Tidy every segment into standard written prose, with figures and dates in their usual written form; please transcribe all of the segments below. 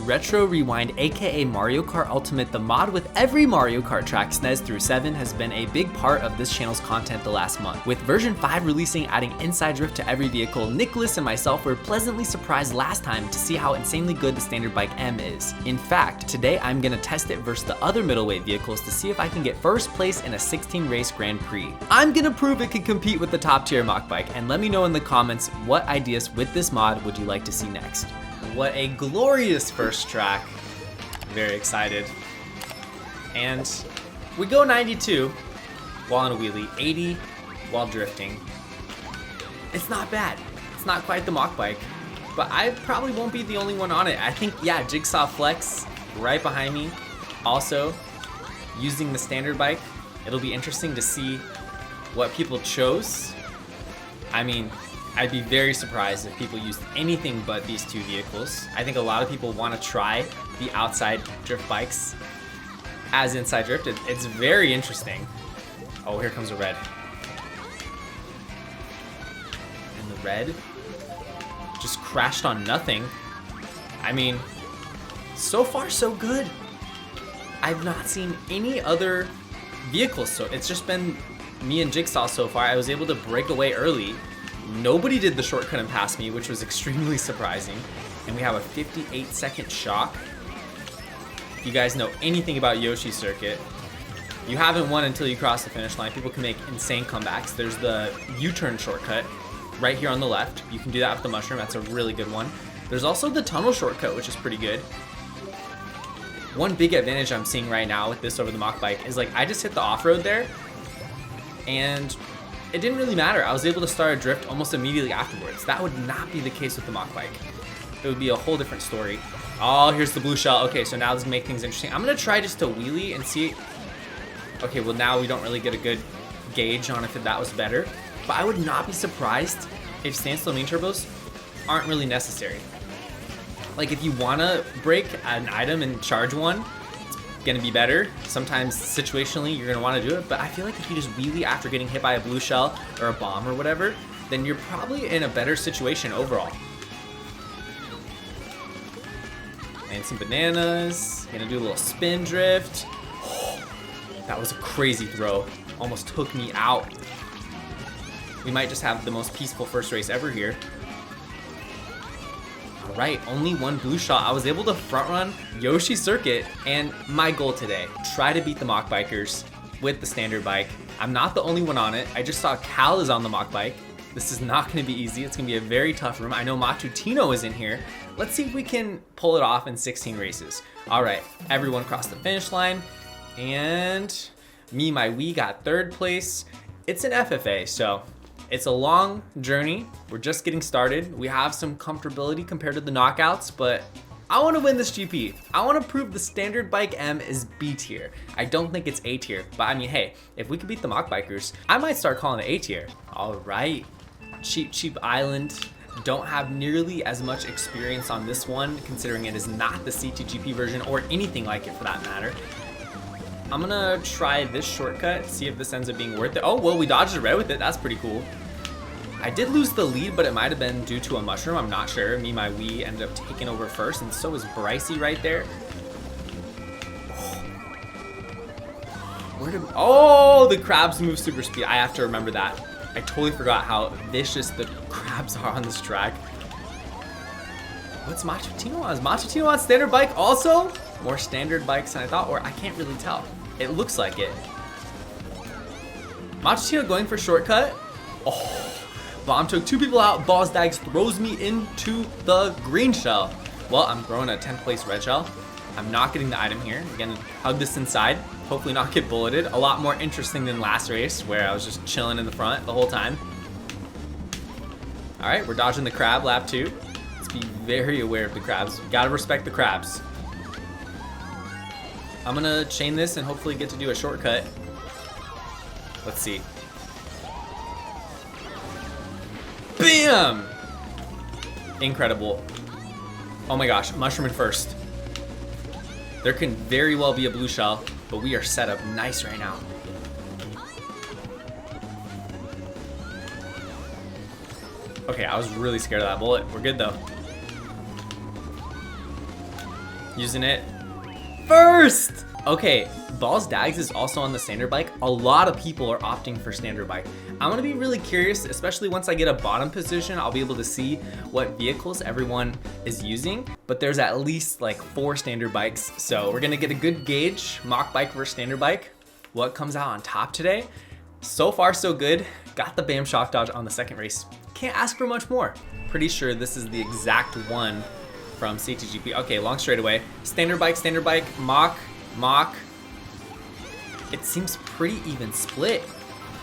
Retro Rewind, aka Mario Kart Ultimate, the mod with every Mario Kart track SNES through 7, has been a big part of this channel's content the last month. With version 5 releasing, adding inside drift to every vehicle, Nicholas and myself were pleasantly surprised last time to see how insanely good the standard bike M is. In fact, today I'm gonna test it versus the other middleweight vehicles to see if I can get first place in a 16 race Grand Prix. I'm gonna prove it can compete with the top tier Mach Bike, and let me know in the comments what ideas with this mod would you like to see next. What a glorious first track. Very excited. And we go 92 while on a wheelie, 80 while drifting. It's not bad. It's not quite the Mach Bike, but I probably won't be the only one on it. I think, yeah, Jigsaw Flex right behind me, also using the standard bike. It'll be interesting to see what people chose. I mean, I'd be very surprised if people used anything but these two vehicles. I think a lot of people want to try the outside drift bikes as inside drift. It's very interesting. Oh, here comes a red. And the red just crashed on nothing. I mean, so far so good. I've not seen any other vehicles, so it's just been me and Jigsaw so far. I was able to break away early. Nobody did the shortcut and pass me, which was extremely surprising. And we have a 58-second shock. If you guys know anything about Yoshi's circuit, you haven't won until you cross the finish line. People can make insane comebacks. There's the U-turn shortcut right here on the left. You can do that with the mushroom. That's a really good one. There's also the tunnel shortcut, which is pretty good. One big advantage I'm seeing right now with this over the Mach Bike is, like, I just hit the off-road there, and it didn't really matter. I was able to start a drift almost immediately afterwards. That would not be the case with the Mach Bike. It would be a whole different story. Oh, here's the blue shell. Okay, so now this makes things interesting. I'm gonna try just to wheelie and see. Okay, well now we don't really get a good gauge on if that was better, but I would not be surprised if standstill main turbos aren't really necessary. Like, if you wanna break an item and charge one, gonna be better. Sometimes situationally you're gonna want to do it, but I feel like if you just wheelie after getting hit by a blue shell or a bomb or whatever, then you're probably in a better situation overall. And some bananas. Gonna do a little spin drift. Oh, that was a crazy throw. Almost took me out. We might just have the most peaceful first race ever here. Right, only one blue shot. I was able to front run Yoshi's circuit, and my goal today, try to beat the Mach Bikers with the standard bike. I'm not the only one on it. I just saw Cal is on the Mach Bike. This is not going to be easy. It's going to be a very tough room. I know Matutino is in here. Let's see if we can pull it off in 16 races. All right, everyone crossed the finish line, and me, my Wii got third place. It's an FFA, so it's a long journey. We're just getting started. We have some comfortability compared to the knockouts, but I want to win this GP. I want to prove the standard bike M is B tier. I don't think it's A tier, but I mean, hey, if we could beat the Mach Bikers, I might start calling it A tier. All right, Cheap Island. Don't have nearly as much experience on this one, considering it is not the CTGP version or anything like it for that matter. I'm gonna try this shortcut, see if this ends up being worth it. Oh, well, we dodged a red with it. That's pretty cool. I did lose the lead, but it might have been due to a mushroom. I'm not sure. Me, my Wii ended up taking over first, and so is Brycey right there. Oh, the crabs move super speed. I have to remember that. I totally forgot how vicious the crabs are on this track. What's Matutino on? Is Matutino on standard bike also? More standard bikes than I thought, or I can't really tell. It looks like it. Matutino going for shortcut. Oh, bomb took two people out. Balls Dags throws me into the green shell. Well, I'm throwing a 10th place red shell. I'm not getting the item here. I'm gonna hug this inside. Hopefully not get bulleted. A lot more interesting than last race where I was just chilling in the front the whole time. All right, we're dodging the crab lap 2. Let's be very aware of the crabs. Gotta respect the crabs. I'm gonna chain this and hopefully get to do a shortcut. Let's see. Bam! Incredible. Oh my gosh, mushroom in first. There can very well be a blue shell, but we are set up nice right now. Okay, I was really scared of that bullet. We're good though. Using it first. Okay, Balls Dags is also on the standard bike. A lot of people are opting for standard bike. I'm gonna be really curious, especially once I get a bottom position, I'll be able to see what vehicles everyone is using, but there's at least like 4 standard bikes. So we're gonna get a good gauge, Mach Bike versus standard bike. What comes out on top today? So far so good. Got the BAM shock dodge on the second race. Can't ask for much more. Pretty sure this is the exact one from CTGP. Okay, long straightaway. Standard bike, Mach. It seems pretty even split.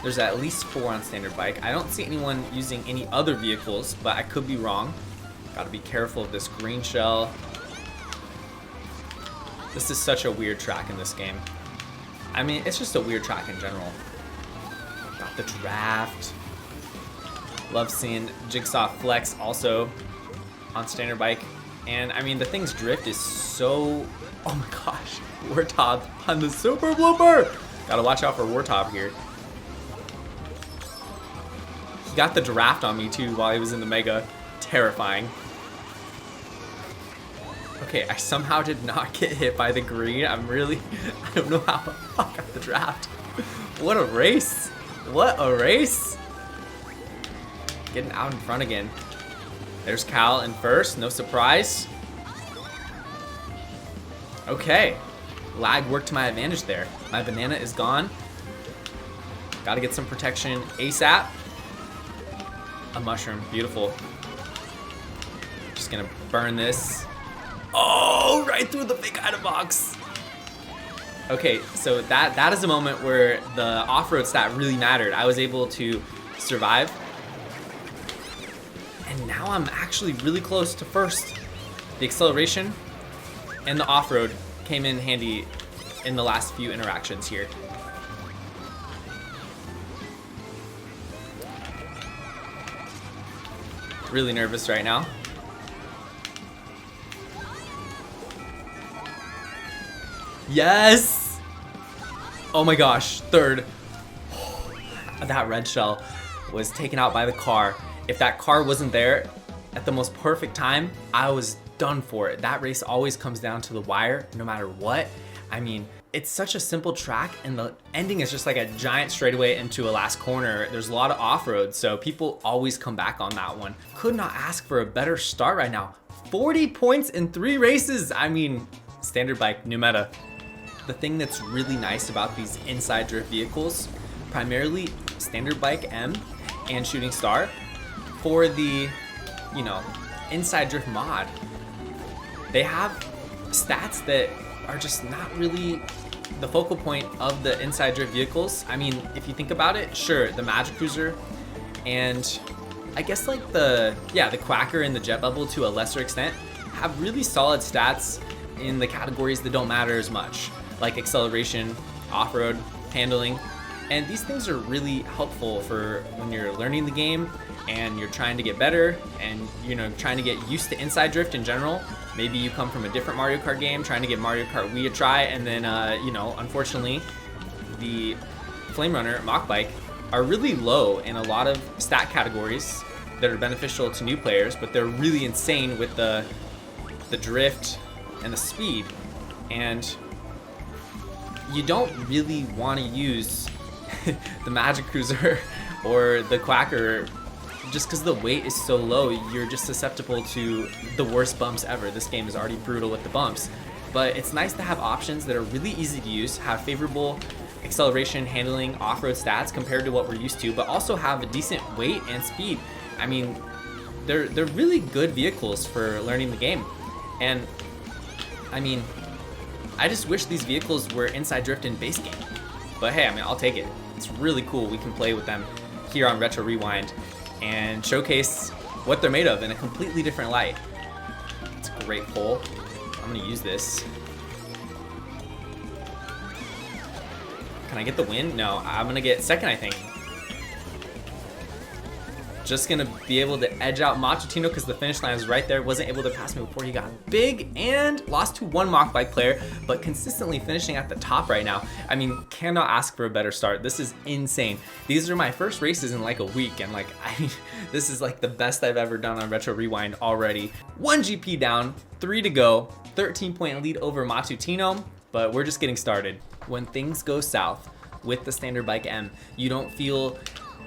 There's at least 4 on standard bike. I don't see anyone using any other vehicles, but I could be wrong. Gotta be careful of this green shell. This is such a weird track in this game. I mean, it's just a weird track in general. Got the draft. Love seeing Jigsaw flex also on standard bike. And I mean, the thing's drift is so, oh my gosh, Warthog on the super blooper. Gotta watch out for Warthog here. He got the draft on me too while he was in the Mega. Terrifying. Okay, I somehow did not get hit by the green. I don't know how I got the draft. What a race. What a race. Getting out in front again. There's Cal in first, no surprise. Okay, lag worked to my advantage there. My banana is gone. Gotta get some protection ASAP. A mushroom, beautiful. Just gonna burn this. Oh, right through the big item box. Okay, so that is a moment where the off-road stat really mattered. I was able to survive. And now I'm actually really close to first. The acceleration and the off-road came in handy in the last few interactions here. Really nervous right now. Yes! Oh my gosh, third. That red shell was taken out by the car. If that car wasn't there at the most perfect time, I was done for it. That race always comes down to the wire, no matter what. I mean, it's such a simple track, and the ending is just like a giant straightaway into a last corner. There's a lot of off-road, so people always come back on that one. Could not ask for a better start right now. 40 points in 3 races. I mean, standard bike, new meta. The thing that's really nice about these inside drift vehicles, primarily standard bike M and shooting star, for the, you know, inside drift mod, they have stats that are just not really the focal point of the inside drift vehicles. I mean, if you think about it, sure, the Magic Cruiser and I guess like the Quacker and the Jet Bubble to a lesser extent have really solid stats in the categories that don't matter as much, like acceleration, off-road, handling. And these things are really helpful for when you're learning the game and you're trying to get better and, you know, trying to get used to inside drift in general. Maybe you come from a different Mario Kart game trying to get Mario Kart Wii a try, and then, you know, unfortunately, the Flame Runner, Mach Bike, are really low in a lot of stat categories that are beneficial to new players, but they're really insane with the drift and the speed. And you don't really want to use the Magic Cruiser or the Quacker just because the weight is so low. You're just susceptible to the worst bumps ever. This game is already brutal with the bumps, but it's nice to have options that are really easy to use, have favorable acceleration, handling, off-road stats compared to what we're used to, but also have a decent weight and speed. I mean, they're really good vehicles for learning the game. And I mean, I just wish these vehicles were inside drift in base game, but hey, I mean, I'll take it. It's really cool. We can play with them here on Retro Rewind and showcase what they're made of in a completely different light. It's a great pull. I'm gonna use this. Can I get the win? No, I'm gonna get second, I think. Just gonna be able to edge out Machutino because the finish line is right there. Wasn't able to pass me before he got big and lost to one Mach Bike player, but consistently finishing at the top right now. I mean, cannot ask for a better start. This is insane. These are my first races in like a week, and like, I mean, this is like the best I've ever done on Retro Rewind already. 1 GP down, 3 to go, 13-point lead over Machutino, but we're just getting started. When things go south with the standard bike M, you don't feel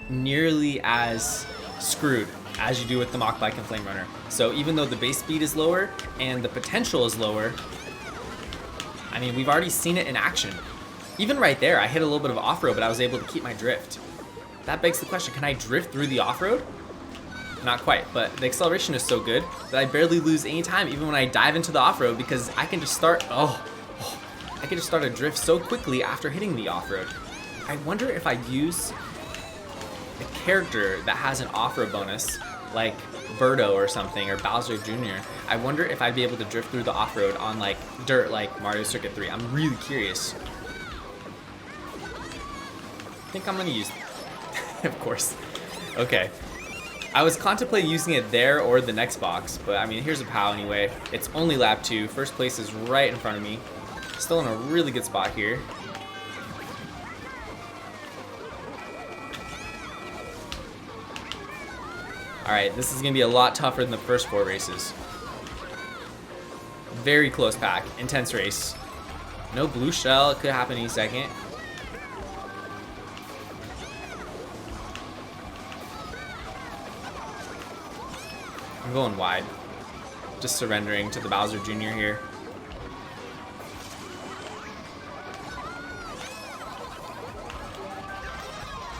nearly as screwed as you do with the Mach Bike and Flame Runner. So even though the base speed is lower and the potential is lower, I mean, we've already seen it in action. Even right there, I hit a little bit of off-road, but I was able to keep my drift. That begs the question, can I drift through the off-road? Not quite, but the acceleration is so good that I barely lose any time even when I dive into the off-road, because I can just start, I can just start a drift so quickly after hitting the off-road. I wonder if I use a character that has an off-road bonus, like Birdo or something, or Bowser Jr. I wonder if I'd be able to drift through the off-road on like dirt like Mario Circuit 3. I'm really curious. I think I'm gonna use of course. Okay. I was contemplating using it there or the next box, but I mean, here's a POW anyway. It's only lap 2. First place is right in front of me. Still in a really good spot here. Alright, this is going to be a lot tougher than the first 4 races. Very close pack. Intense race. No blue shell. It could happen any second. I'm going wide. Just surrendering to the Bowser Jr. here.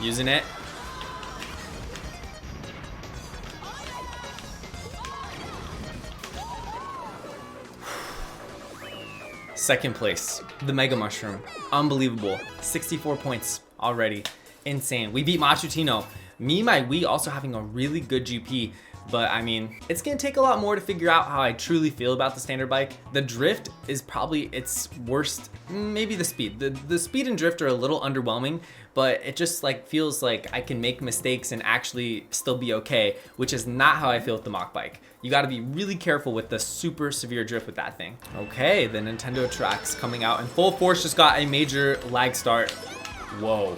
Using it. Second place, the Mega Mushroom. Unbelievable. 64 points already. Insane. We beat Machutino. Me and my Wii also having a really good GP, but I mean, it's gonna take a lot more to figure out how I truly feel about the standard bike. The drift is probably its worst, maybe the speed. The speed and drift are a little underwhelming, but it just like feels like I can make mistakes and actually still be okay, which is not how I feel with the Mach Bike. You gotta be really careful with the super severe drift with that thing. Okay, the Nintendo tracks coming out in full force, just got a major lag start. Whoa.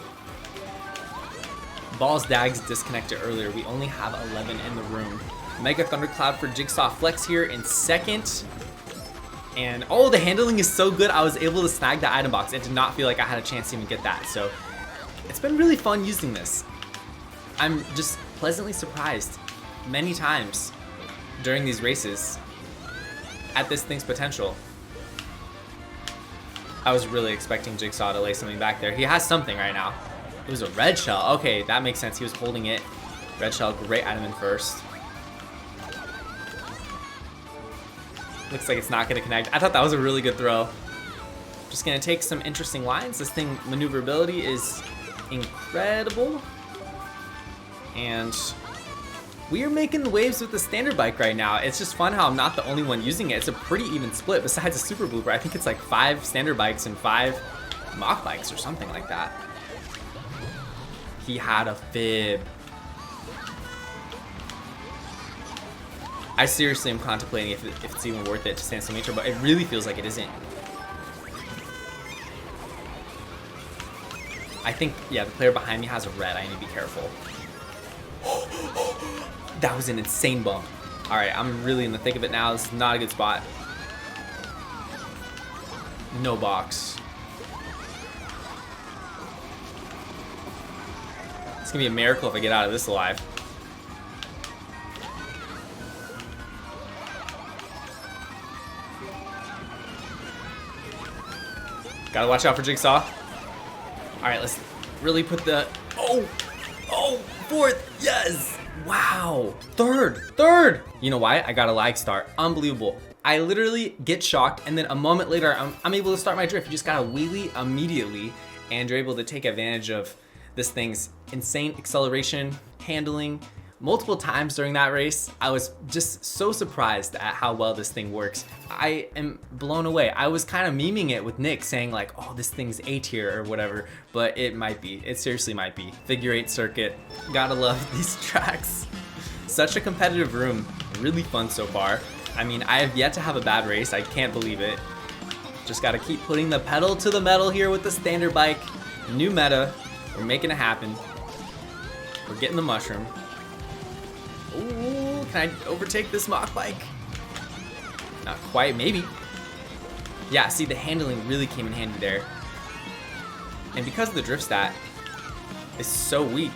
Balls Dags disconnected earlier. We only have 11 in the room. Mega Thundercloud for Jigsaw Flex here in second. And oh, the handling is so good. I was able to snag the item box. It did not feel like I had a chance to even get that. So it's been really fun using this. I'm just pleasantly surprised many times during these races at this thing's potential. I was really expecting Jigsaw to lay something back there. He has something right now. It was a red shell. Okay, that makes sense. He was holding it. Red shell, great item in first. Looks like it's not going to connect. I thought that was a really good throw. Just going to take some interesting lines. This thing, maneuverability is incredible. And we are making the waves with the standard bike right now. It's just fun how I'm not the only one using it. It's a pretty even split. Besides a Super Blooper, I think it's like 5 standard bikes and 5 Mach Bikes or something like that. He had a fib. I seriously am contemplating if it's even worth it to stand some nature, but it really feels like it isn't. I think, yeah, the player behind me has a red. I need to be careful. That was an insane bump. All right, I'm really in the thick of it now. This is not a good spot. No box. It's gonna be a miracle if I get out of this alive. Gotta watch out for Jigsaw. All right, let's really put the, fourth, yes! Wow, third. You know why? I got a lag start, unbelievable. I literally get shocked and then a moment later, I'm able to start my drift. You just gotta wheelie immediately and you're able to take advantage of this thing's insane acceleration, handling, multiple times during that race. I was just so surprised at how well this thing works. I am blown away. I was kind of memeing it with Nick saying like, oh, this thing's A tier or whatever, but it might be. It seriously might be. Figure 8 circuit. Gotta love these tracks. Such a competitive room. Really fun so far. I mean, I have yet to have a bad race. I can't believe it. Just gotta keep putting the pedal to the metal here with the standard bike. New meta. We're making it happen. We're getting the mushroom. Ooh, can I overtake this Mach Bike? Not quite, maybe. Yeah, see, the handling really came in handy there. And because of the drift stat, it's so weak.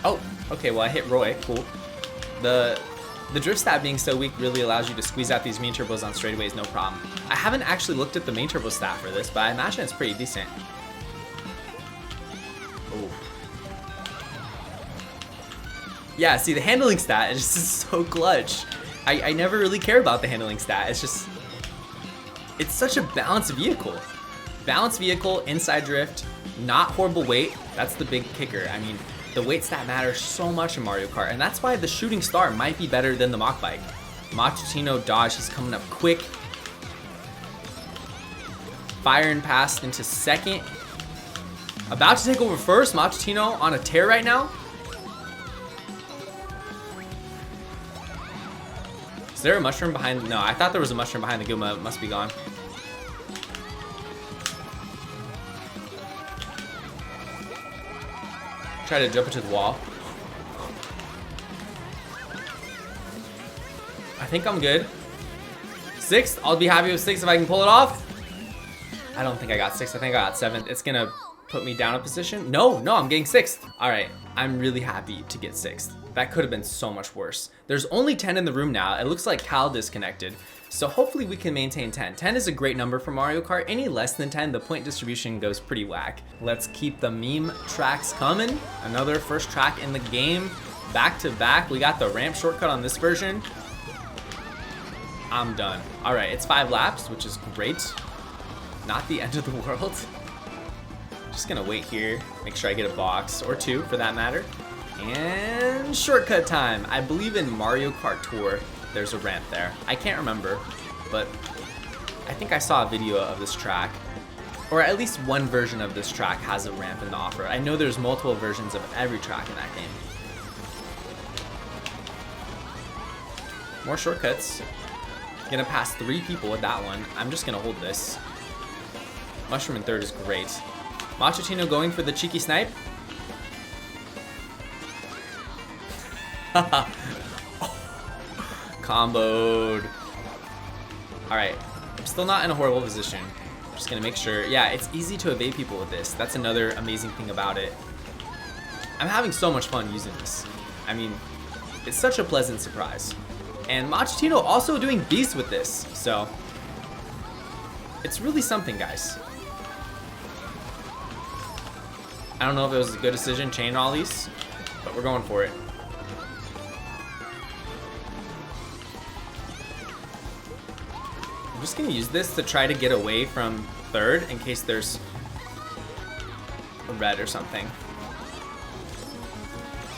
Oh, okay, well I hit Roy, cool. The drift stat being so weak really allows you to squeeze out these main turbos on straightaways, no problem. I haven't actually looked at the main turbo stat for this, but I imagine it's pretty decent. Ooh. Yeah, see, the handling stat is just so clutch. I never really care about the handling stat. It's just, it's such a balanced vehicle. Balanced vehicle, inside drift, not horrible weight. That's the big kicker. I mean, the weight stat matters so much in Mario Kart, and that's why the shooting star might be better than the Mach Bike. Machutino dodge, he's coming up quick. Firing past into second. About to take over first. Machutino on a tear right now. Is there a mushroom behind? No, I thought there was a mushroom behind the Guma. It must be gone. Try to jump into the wall. I think I'm good. 6th. I'll be happy with 6th if I can pull it off. I don't think I got 6th. I think I got 7th. It's gonna put me down a position. No, I'm getting 6th. All right, I'm really happy to get 6th. That could have been so much worse. There's only 10 in the room now. It looks like Cal disconnected. So hopefully we can maintain 10. 10 is a great number for Mario Kart. Any less than 10, the point distribution goes pretty whack. Let's keep the meme tracks coming. Another first track in the game. Back to back. We got the ramp shortcut on this version. I'm done. All right, it's 5 laps, which is great. Not the end of the world. Just gonna wait here, make sure I get a box, or 2 for that matter. And shortcut time. I believe in Mario Kart Tour, there's a ramp there. I can't remember, but I think I saw a video of this track, or at least one version of this track has a ramp in the offer. I know there's multiple versions of every track in that game. More shortcuts. Gonna pass 3 people with that one. I'm just gonna hold this. Mushroom in 3rd is great. Machutino going for the cheeky snipe. Comboed. Alright, I'm still not in a horrible position. I'm just gonna make sure. Yeah, it's easy to evade people with this. That's another amazing thing about it. I'm having so much fun using this. I mean, it's such a pleasant surprise. And Machutino also doing beast with this, so it's really something, guys. I don't know if it was a good decision, chain ollies, but we're going for it. I'm just gonna use this to try to get away from 3rd in case there's a red or something.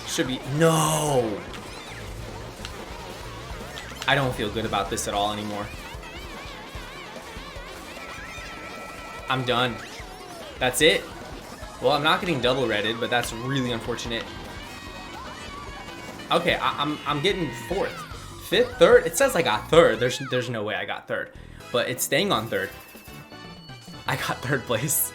Should be, no! I don't feel good about this at all anymore. I'm done. That's it. Well, I'm not getting double redded, but that's really unfortunate. Okay, I'm getting 4th. 5th, 3rd. It says I got 3rd. There's no way I got 3rd, but it's staying on 3rd. I got 3rd place.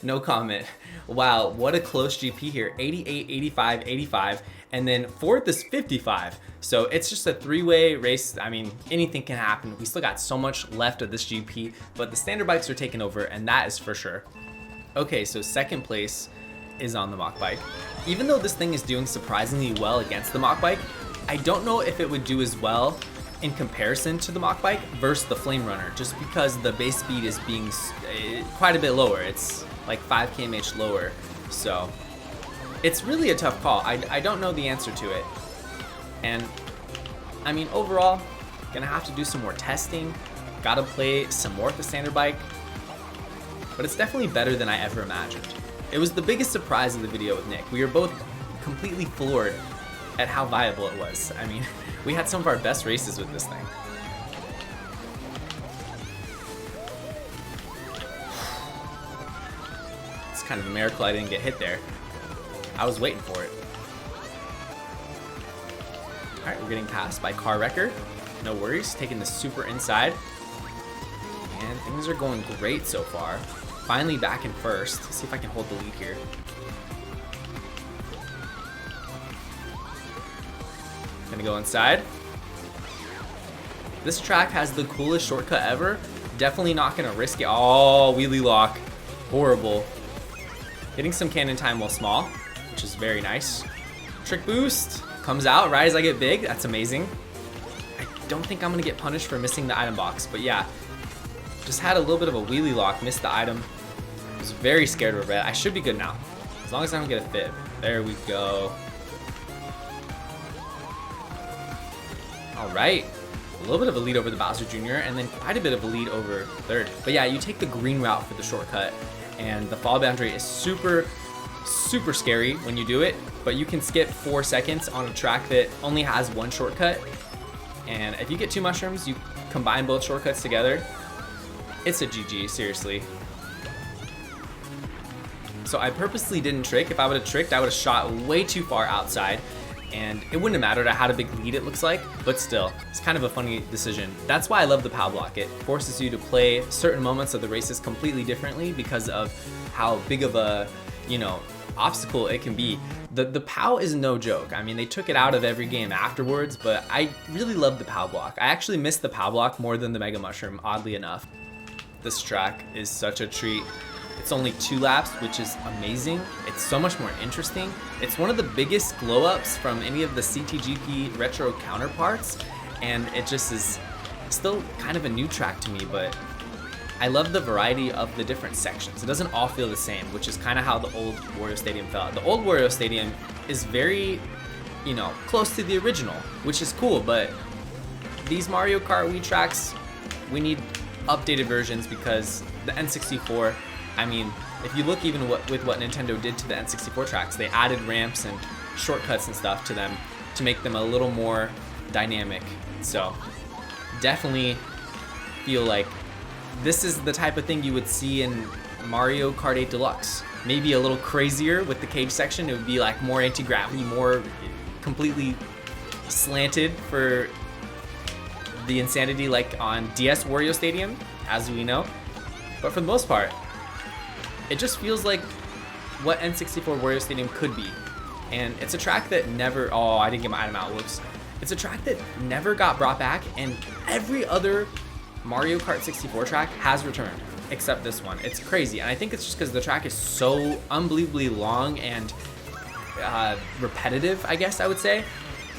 No comment. Wow, what a close GP here. 88, 85, 85, and then 4th is 55. So it's just a 3-way race. I mean, anything can happen. We still got so much left of this GP, but the standard bikes are taking over, and that is for sure. Okay, so 2nd place is on the Mach Bike. Even though this thing is doing surprisingly well against the Mach Bike, I don't know if it would do as well in comparison to the Mach Bike versus the Flame Runner, just because the base speed is being quite a bit lower. It's like 5 km/h lower, so it's really a tough call. I don't know the answer to it, and I mean, overall, gonna have to do some more testing, gotta play some more with the standard bike, but it's definitely better than I ever imagined. It was the biggest surprise of the video with Nick. We were both completely floored at how viable it was. I mean, we had some of our best races with this thing. It's kind of a miracle I didn't get hit there. I was waiting for it. Alright, we're getting passed by Car Wrecker. No worries, taking the super inside. And things are going great so far. Finally back in first. Let's see if I can hold the lead here. Gonna go inside. This track has the coolest shortcut ever. Definitely not gonna risk it. Oh, wheelie lock. Horrible. Getting some cannon time while small, which is very nice. Trick boost. Comes out right as I get big. That's amazing. I don't think I'm gonna get punished for missing the item box, but yeah. Just had a little bit of a wheelie lock, missed the item. I was very scared of a red. I should be good now, as long as I don't get a fib. There we go. All right, a little bit of a lead over the Bowser Jr. and then quite a bit of a lead over third. But yeah, you take the green route for the shortcut, and the fall boundary is super scary when you do it, but you can skip 4 seconds on a track that only has one shortcut. And if you get 2 mushrooms, you combine both shortcuts together, it's a GG, seriously. So I purposely didn't trick. If I would have tricked, I would have shot way too far outside, and it wouldn't have mattered. I had a big lead, it looks like, but still, it's kind of a funny decision. That's why I love the POW block. It forces you to play certain moments of the races completely differently because of how big of a, you know, obstacle it can be. The POW is no joke. I mean, they took it out of every game afterwards, but I really love the POW block. I actually miss the POW block more than the Mega Mushroom, oddly enough. This track is such a treat. It's only 2 laps, which is amazing. It's so much more interesting. It's one of the biggest glow ups from any of the CTGP retro counterparts, and it just is still kind of a new track to me, but I love the variety of the different sections. It doesn't all feel the same, which is kind of how the old Wario Stadium felt. The old Wario Stadium is very, you know, close to the original, which is cool, but these Mario Kart Wii tracks, we need updated versions because the N64, I mean, if you look even with what Nintendo did to the N64 tracks, they added ramps and shortcuts and stuff to them to make them a little more dynamic. So definitely feel like this is the type of thing you would see in Mario Kart 8 Deluxe. Maybe a little crazier with the cage section. It would be like more anti-gravity, more completely slanted for the insanity like on DS Wario Stadium, as we know. But for the most part, it just feels like what N64 Wario Stadium could be. And it's a track that never, oh, I didn't get my item out, whoops. It's a track that never got brought back, and every other Mario Kart 64 track has returned, except this one. It's crazy, and I think it's just because the track is so unbelievably long and repetitive, I guess I would say,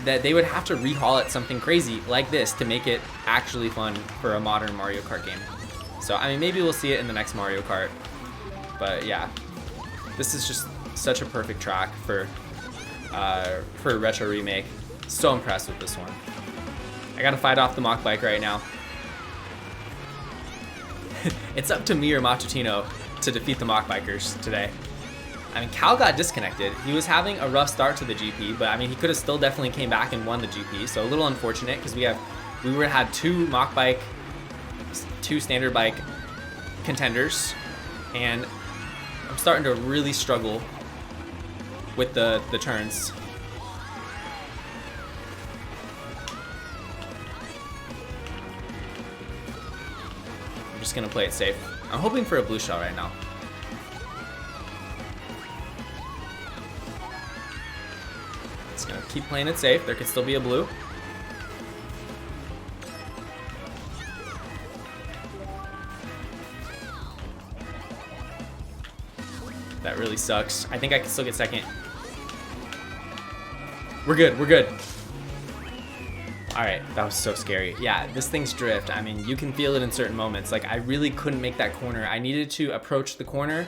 that they would have to rehaul it something crazy like this to make it actually fun for a modern Mario Kart game. So, I mean, maybe we'll see it in the next Mario Kart. But yeah, this is just such a perfect track for a retro remake. So impressed with this one. I gotta fight off the Mach Bike right now. It's up to me or Matutino to defeat the Mach Bikers today. I mean, Cal got disconnected. He was having a rough start to the GP, but I mean, he could have still definitely came back and won the GP. So a little unfortunate because we had 2 Mach Bike, 2 standard bike contenders, and I'm starting to really struggle with the turns. I'm just gonna play it safe. I'm hoping for a blue shell right now. Just gonna keep playing it safe. There could still be a blue. That really sucks. I think I can still get second. We're good, we're good. All right, that was so scary. Yeah, this thing's drift. I mean, you can feel it in certain moments. Like, I really couldn't make that corner. I needed to approach the corner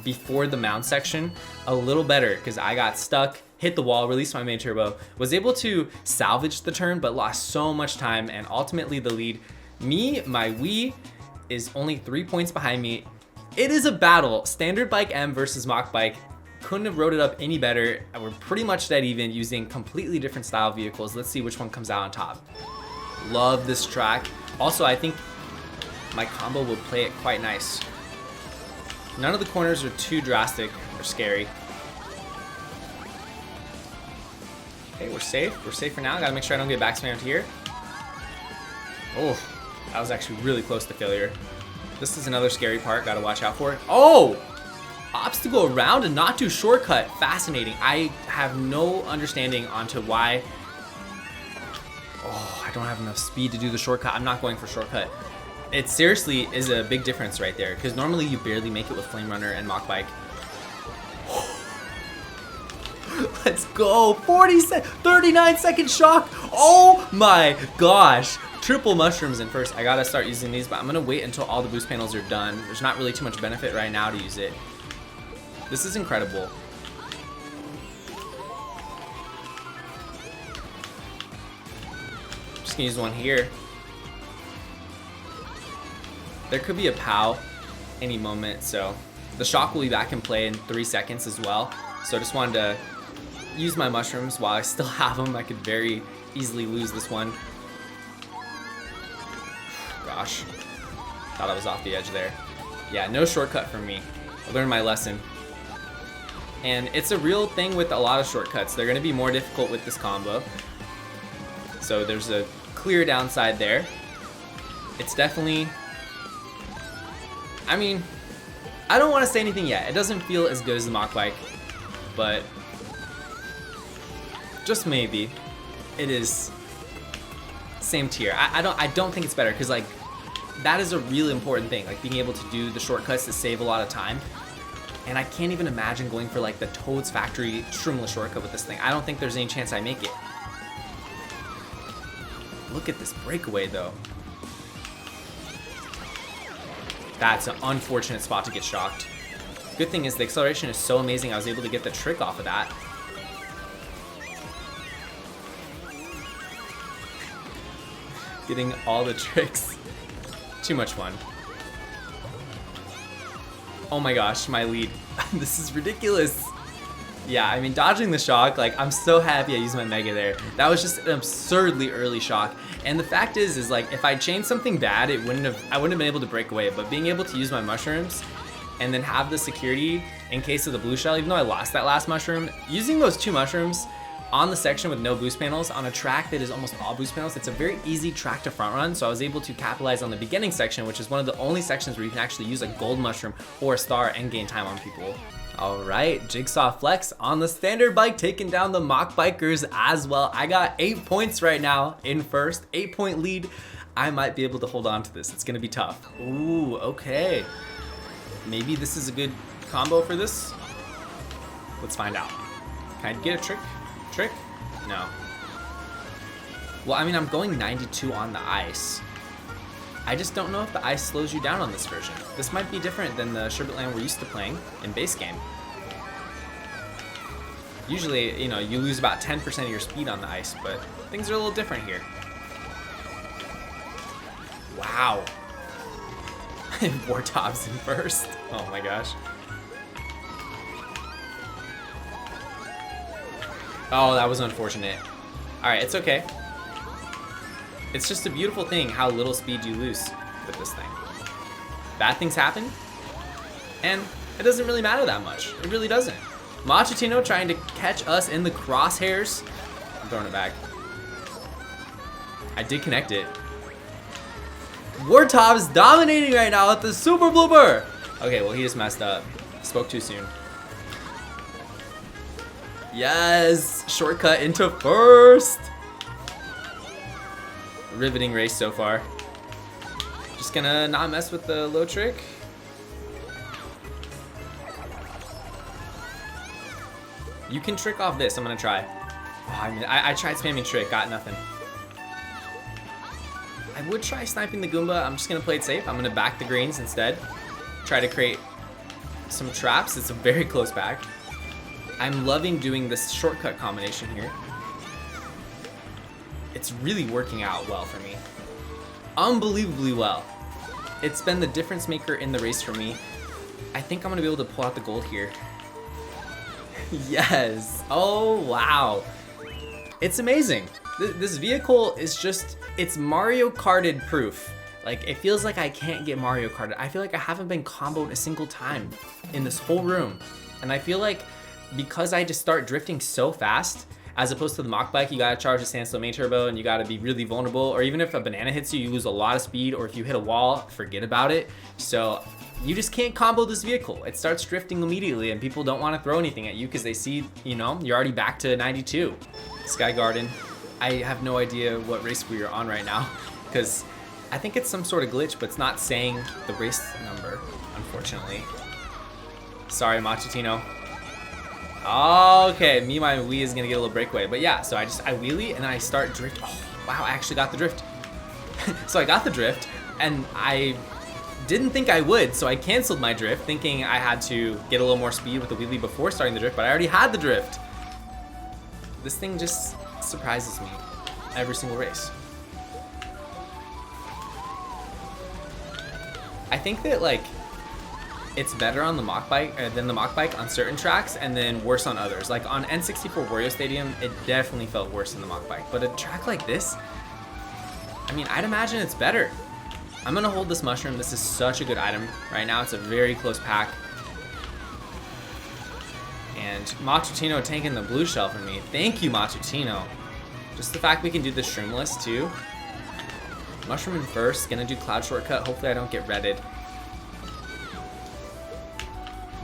before the mound section a little better because I got stuck, hit the wall, released my main turbo, was able to salvage the turn, but lost so much time, and ultimately the lead, my Wii is only 3 points behind me. it is a battle. Standard Bike M versus Mach Bike. Couldn't have wrote it up any better. We're pretty much dead even using completely different style vehicles. Let's see which one comes out on top. Love this track. Also, I think my combo will play it quite nice. None of the corners are too drastic or scary. Okay, we're safe. We're safe for now. Gotta make sure I don't get back spammed here. Oh, that was actually really close to failure. This is another scary part. Gotta watch out for it. Oh! Obstacle around and not do shortcut. Fascinating. I have no understanding onto why. Oh, I don't have enough speed to do the shortcut. I'm not going for shortcut. It seriously is a big difference right there, because normally you barely make it with Flame Runner and Mach Bike. Let's go. 39-second shock. Oh my gosh. Triple mushrooms in first. I gotta start using these, but I'm gonna wait until all the boost panels are done. There's not really too much benefit right now to use it. This is incredible. Just gonna use one here. There could be a POW any moment, so the shock will be back in play in 3 seconds as well. So I just wanted to use my mushrooms while I still have them. I could very easily lose this one. Gosh, thought I was off the edge there. Yeah, no shortcut for me. I learned my lesson. And it's a real thing with a lot of shortcuts. They're gonna be more difficult with this combo. So there's a clear downside there. It's definitely, I mean, I don't want to say anything yet. It doesn't feel as good as the Mach Bike, but just maybe it is same tier. I don't think it's better, because like that is a really important thing, like being able to do the shortcuts to save a lot of time. And I can't even imagine going for like the Toad's Factory shroomless shortcut with this thing. I don't think there's any chance I make it. Look at this breakaway though. That's an unfortunate spot to get shocked. Good thing is the acceleration is so amazing, I was able to get the trick off of that. Getting all the tricks. Too much fun. Oh my gosh, my lead. This is ridiculous. Yeah, I mean, dodging the shock, like, I'm so happy I used my Mega there. That was just an absurdly early shock. And the fact is like, if I changed something bad, I wouldn't have been able to break away. But being able to use my mushrooms and then have the security in case of the blue shell, even though I lost that last mushroom, using those 2 mushrooms on the section with no boost panels on a track that is almost all boost panels, it's a very easy track to front run. So I was able to capitalize on the beginning section, which is one of the only sections where you can actually use a gold mushroom or a star and gain time on people. All right, Jigsaw Flex on the standard bike, taking down the Mach Bikers as well. I got 8 points right now in first, 8-point lead. I might be able to hold on to this. It's gonna be tough. Ooh, okay. Maybe this is a good combo for this. Let's find out. Can I get a trick? Trick? No. Well, I mean, I'm going 92 on the ice. I just don't know if the ice slows you down on this version. This might be different than the Sherbetland we're used to playing in base game. Usually, you know, you lose about 10% of your speed on the ice, but things are a little different here. Wow. Wartob's in first. Oh my gosh. Oh, that was unfortunate. All right, it's okay. It's just a beautiful thing how little speed you lose with this thing. Bad things happen, and it doesn't really matter that much. It really doesn't. Machitino trying to catch us in the crosshairs. I'm throwing it back. I did connect it. Wartop is dominating right now with the super blooper. Okay, well, he just messed up. Spoke too soon. Yes, shortcut into first. Riveting race so far. Just gonna not mess with the low trick. You can trick off this. I'm gonna try. Oh, I mean, I tried spamming trick, got nothing. I would try sniping the Goomba. I'm just gonna play it safe. I'm gonna back the greens instead. Try to create some traps. It's a very close back. I'm loving doing this shortcut combination here. It's really working out well for me. Unbelievably well. It's been the difference maker in the race for me. I think I'm gonna be able to pull out the gold here. Yes. Oh, wow. It's amazing. This vehicle is just, it's Mario Karted proof. Like, it feels like I can't get Mario Karted. I feel like I haven't been comboed a single time in this whole room. And I feel like because I just start drifting so fast, as opposed to the Mach Bike, you gotta charge a standstill main turbo and you gotta be really vulnerable. Or even if a banana hits you, you lose a lot of speed. Or if you hit a wall, forget about it. So you just can't combo this vehicle. It starts drifting immediately and people don't want to throw anything at you because they see, you know, you're already back to 92. Sky Garden. I have no idea what race we are on right now because I think it's some sort of glitch, but it's not saying the race number, unfortunately. Sorry, Machitino. Okay, my Wii is gonna get a little breakaway. But yeah, so I wheelie and then I start drift. Oh, wow, I actually got the drift. So I got the drift and I didn't think I would, so I canceled my drift thinking I had to get a little more speed with the wheelie before starting the drift, but I already had the drift. This thing just surprises me every single race. I think that like it's better on the Mach Bike than the Mach Bike on certain tracks and then worse on others. Like on N64 Wario Stadium, it definitely felt worse than the Mach Bike, but a track like this, I mean, I'd imagine it's better. I'm gonna hold this mushroom. This is such a good item. Right now it's a very close pack. And Matutino taking the blue shell from me. Thank you, Matutino. Just the fact we can do the shroomless too. Mushroom in first, gonna do cloud shortcut. Hopefully I don't get redded.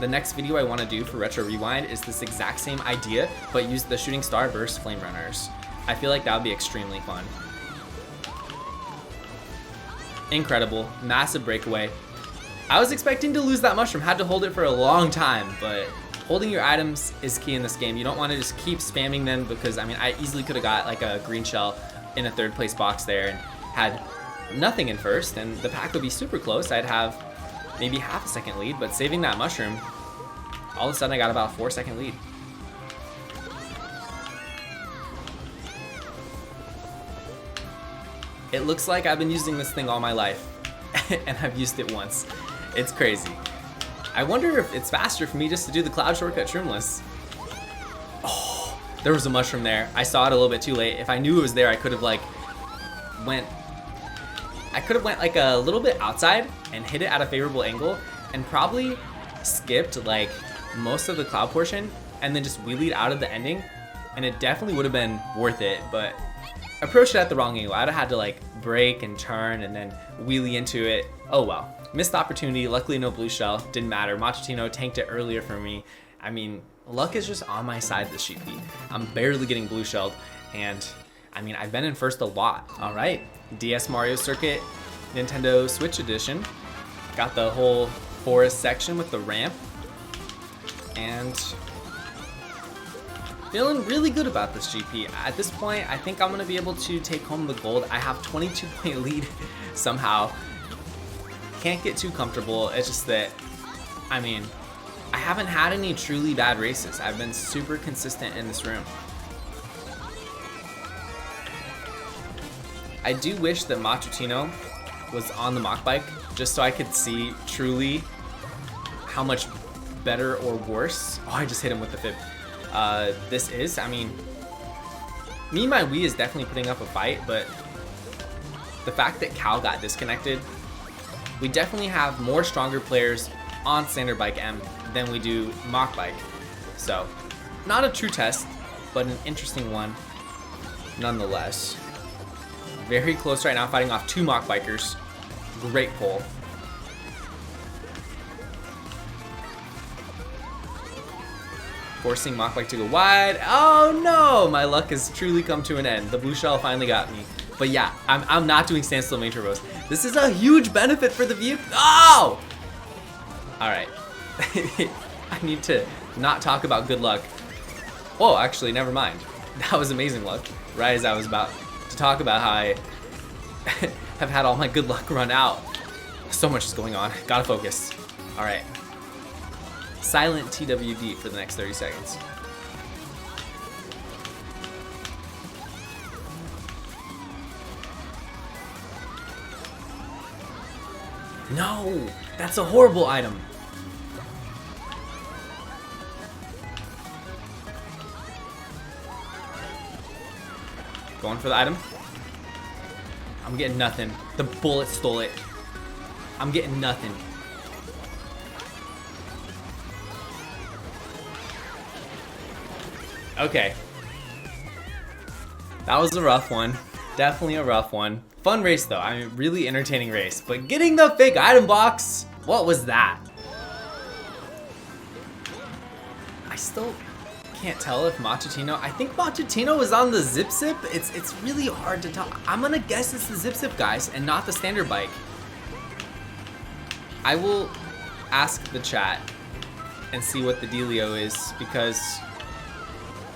The next video I wanna do for Retro Rewind is this exact same idea, but use the shooting star versus flame runners. I feel like that would be extremely fun. Incredible, massive breakaway. I was expecting to lose that mushroom, had to hold it for a long time, but holding your items is key in this game. You don't want to just keep spamming them because, I mean, I easily could have got like a green shell in a third place box there and had nothing in first, and the pack would be super close. I'd have maybe half a second lead, but saving that mushroom, all of a sudden I got about a 4-second lead. It looks like I've been using this thing all my life, and I've used it once. It's crazy. I wonder if it's faster for me just to do the cloud shortcut shroomless. Oh, there was a mushroom there. I saw it a little bit too late. If I knew it was there, I could have like went like a little bit outside and hit it at a favorable angle and probably skipped like most of the cloud portion and then just wheelied out of the ending, and it definitely would have been worth it, but approached it at the wrong angle. I'd have had to like brake and turn and then wheelie into it. Oh well, missed opportunity. Luckily no blue shell, didn't matter. Machitino tanked it earlier for me. I mean, luck is just on my side this GP. I'm barely getting blue shelled, and I mean, I've been in first a lot. All right, DS Mario Circuit, Nintendo Switch Edition. Got the whole forest section with the ramp, and feeling really good about this GP. At this point, I think I'm gonna be able to take home the gold. I have 22-point lead somehow. Can't get too comfortable. It's just that, I mean, I haven't had any truly bad races. I've been super consistent in this room. I do wish that Matutino was on the Mach Bike just so I could see truly how much better or worse. Oh, I just hit him with the fib. This is, I mean, my Wii is definitely putting up a fight, but the fact that Cal got disconnected, we definitely have more stronger players on Standard Bike M than we do Mach Bike. So, not a true test, but an interesting one nonetheless. Very close right now, fighting off two Mach Bikers. Great pull. Forcing Mach Bike to go wide. Oh no! My luck has truly come to an end. The blue shell finally got me. But yeah, I'm not doing standstill main turbos. This is a huge benefit for the vehicle. Oh! Alright. I need to not talk about good luck. Oh, actually, never mind. That was amazing luck. Right as I was about to talk about how I have had all my good luck run out. So much is going on. Gotta focus. Alright. Silent TWD for the next 30 seconds. No! That's a horrible item. Going for the item. I'm getting nothing. The bullet stole it. I'm getting nothing. Okay. That was a rough one. Definitely a rough one. Fun race though. I mean, really entertaining race. But getting the fake item box, what was that? I still can't tell if Machatino. I think Machatino was on the Zip Zip. It's really hard to tell. I'm gonna guess it's the Zip Zip guys and not the standard bike. I will ask the chat and see what the dealio is because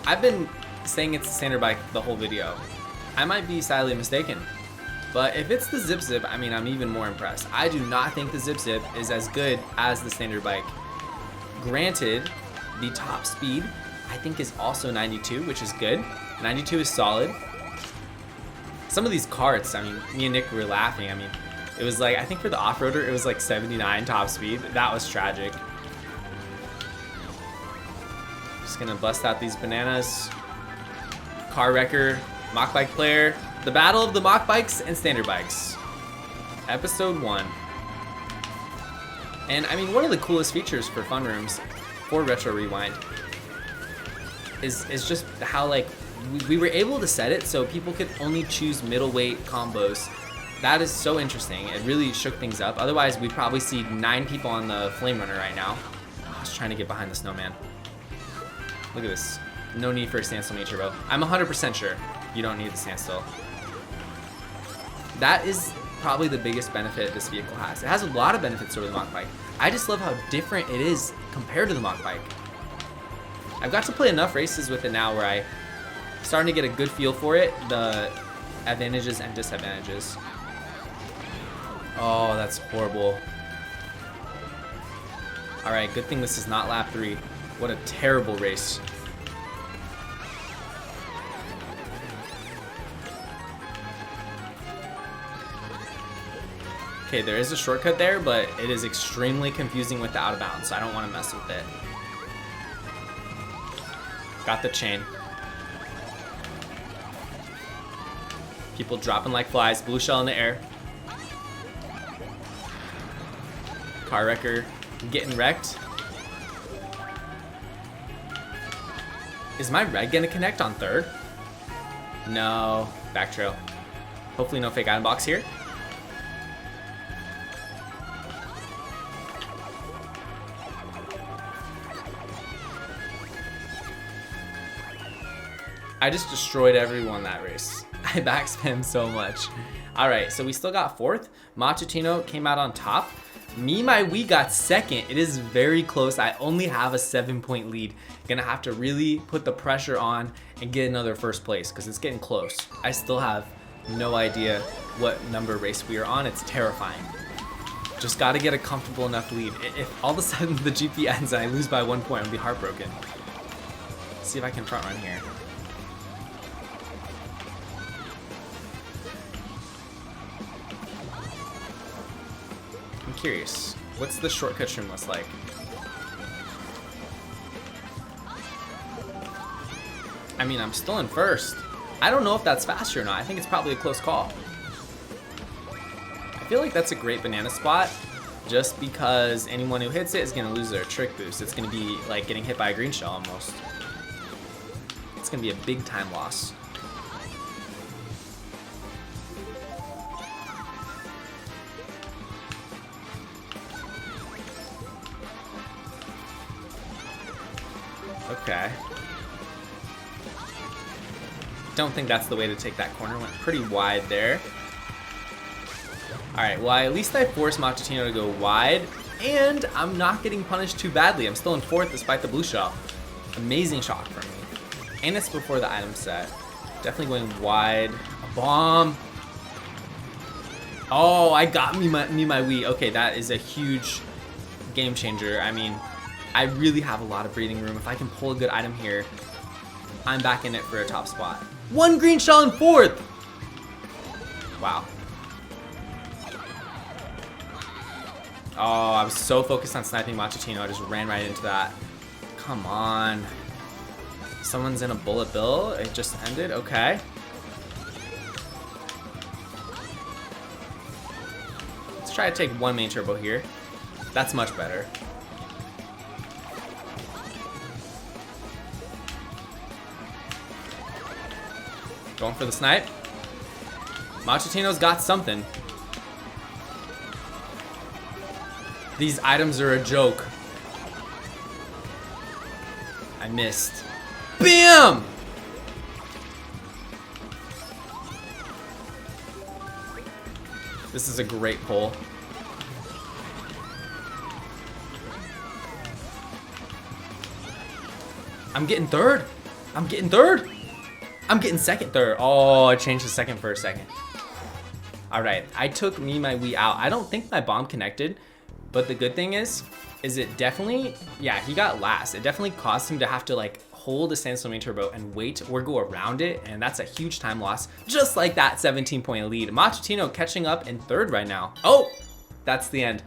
I've been saying it's the standard bike the whole video. I might be sadly mistaken. But if it's the Zip Zip, I mean, I'm even more impressed. I do not think the Zip Zip is as good as the standard bike. Granted, the top speed, I think, is also 92, which is good. 92 is solid. Some of these karts, I mean, me and Nick were laughing. I mean, it was like, I think for the off-roader, it was like 79 top speed. That was tragic. Just gonna bust out these bananas. Car wrecker, Mach Bike player. The battle of the Mach Bikes and standard bikes. Episode 1. And I mean, one of the coolest features for fun rooms for Retro Rewind is just how like we were able to set it so people could only choose middleweight combos. That is so interesting. It really shook things up. Otherwise, we'd probably see 9 people on the Flame Runner right now. I was trying to get behind the snowman. Look at this. No need for a standstill nature bow. I'm 100% sure you don't need the standstill. That is probably the biggest benefit this vehicle has. It has a lot of benefits over the Mach Bike. I just love how different it is compared to the Mach Bike. I've got to play enough races with it now where I'm starting to get a good feel for it, the advantages and disadvantages. Oh, that's horrible. All right, good thing this is not lap 3. What a terrible race. Okay, there is a shortcut there, but it is extremely confusing with the out of bounds, so I don't want to mess with it. Got the chain. People dropping like flies. Blue shell in the air. Car wrecker getting wrecked. Is my red gonna connect on 3rd? No. Back trail. Hopefully no fake item box here. I just destroyed everyone that race. I backspammed so much. All right, so we still got 4th. Machatino came out on top. Me, my Wii got 2nd. It is very close. I only have a 7-point lead. Gonna have to really put the pressure on and get another 1st place because it's getting close. I still have no idea what number race we are on. It's terrifying. Just gotta get a comfortable enough lead. If all of a sudden the GP ends and I lose by 1 point, I'll be heartbroken. Let's see if I can front run here. I'm curious, what's the shortcut stream list like? I mean, I'm still in 1st. I don't know if that's faster or not. I think it's probably a close call. I feel like that's a great banana spot just because anyone who hits it is going to lose their trick boost. It's going to be like getting hit by a green shell almost. It's going to be a big time loss. Okay. Don't think that's the way to take that corner. Went pretty wide there. Alright, well, at least I forced Machatino to go wide, and I'm not getting punished too badly. I'm still in 4th despite the blue shell. Amazing shot for me. And it's before the item set. Definitely going wide. A bomb. Oh, I got me my Wii. Okay, that is a huge game changer. I mean, I really have a lot of breathing room. If I can pull a good item here, I'm back in it for a top spot. 1 green shell in 4th! Wow. Oh, I was so focused on sniping Machatino, I just ran right into that. Come on. Someone's in a bullet bill. It just ended. Okay. try to take one main turbo here. That's much better. Going for the snipe. Machitino's got something. These items are a joke. I missed. Bam! This is a great pull. I'm getting third. I'm getting third. I'm getting second, third. Oh, I changed the second for a second. All right, I took my Wii out. I don't think my bomb connected, but the good thing is it definitely, yeah, he got last. It definitely caused him to have to like hold a standstill main turbo and wait or go around it, and that's a huge time loss. Just like that 17-point lead. Machitino catching up in third right now. Oh, that's the end.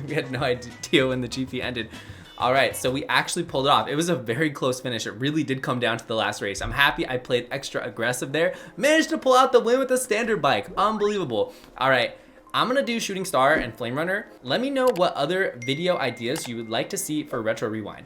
We had no idea when the GP ended. All right, so we actually pulled it off. It was a very close finish. It really did come down to the last race. I'm happy I played extra aggressive there. Managed to pull out the win with a standard bike. Unbelievable. All right, I'm gonna do Shooting Star and Flame Runner. Let me know what other video ideas you would like to see for Retro Rewind.